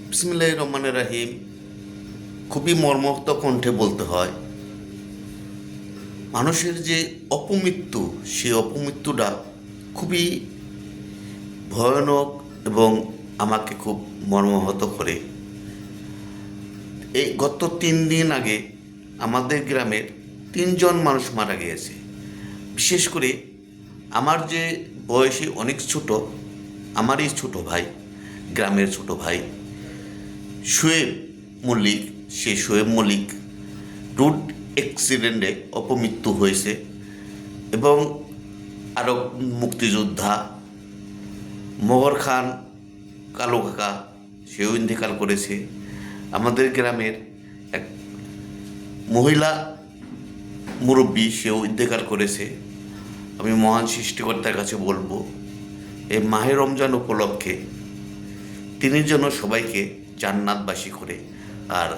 বিসমিল্লাহির রহমানির রহিম। খুবই মর্মাহত কণ্ঠে বলতে হয়, মানুষের যে অপমৃত্যু, সেই অপমৃত্যুটা খুবই ভয়ানক এবং আমাকে খুব মর্মাহত করে। এই গত 3 দিন আগে আমাদের গ্রামের 3জন মানুষ মারা গিয়েছে। বিশেষ করে আমার যে বয়সে অনেক ছোট, আমারই ছোট ভাই, গ্রামের ছোট ভাই শোয়েব মল্লিক, সে শোয়েব মল্লিক রোড অ্যাক্সিডেন্টে অপমৃত্যু হয়েছে। এবং আরও মুক্তিযোদ্ধা মোহর খান কালো কাকা, সেও ইন্তেকাল করেছে। আমাদের গ্রামের এক মহিলা মুরব্বী, সেও ইন্তেকাল করেছে। আমি মহান সৃষ্টিকর্তার কাছে বলবো, এই মাহে রমজান উপলক্ষে তিনি যেন সবাইকে জান্নাতবাসী করে। আর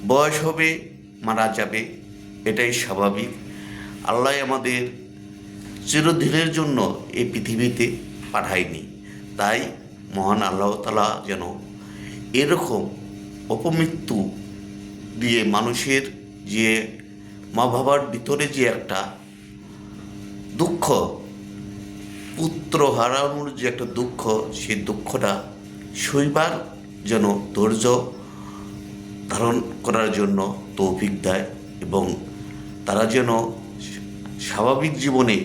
বয়স হবে, মারা যাবে, এটাই স্বাভাবিক। আল্লাহ আমাদের চিরদিনের জন্য এই পৃথিবীতে পাঠায়নি, তাই মহান আল্লাহ তাআলা যেন এরকম অপমৃত্যু দিয়ে মানুষের যে মা বাবার ভিতরে যে একটা দুঃখ, পুত্র হারানোর যে একটা দুঃখ, সেই দুঃখটা সইবার যেন ধৈর্য ধারণ করার জন্য তৌফিক দেয় এবং তারা যেন স্বাভাবিক জীবনে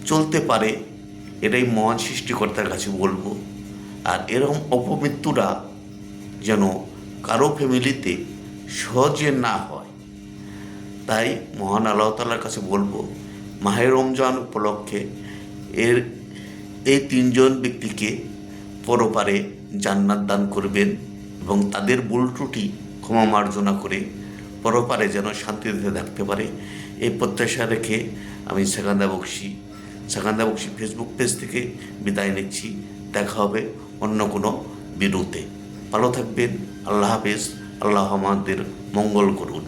চলতে পারে, এটাই মহান সৃষ্টিকর্তার কাছে বলবো। আর এরকম অপমৃত্যুটা যেন কারো ফ্যামিলিতে সহজে না হয়, তাই মহান আল্লাহ তাআলার কাছে বলবো, মাহে রমজান উপলক্ষে এই 3জন ব্যক্তিকে পরপারে জান্নাত দান করবেন এবং তাদের ভুল ত্রুটি ক্ষমা মার্জনা করে পরপারে যেন শান্তিতে থাকতে পারে, এই প্রত্যাশা রেখে আমি সাকান্দা বক্সি ফেসবুক পেজ থেকে বিদায় নিচ্ছি। দেখা হবে অন্য কোনো ভিডিওতে। ভালো থাকবেন। আল্লাহ হাফেজ। আল্লাহ আমাদের মঙ্গল করুন।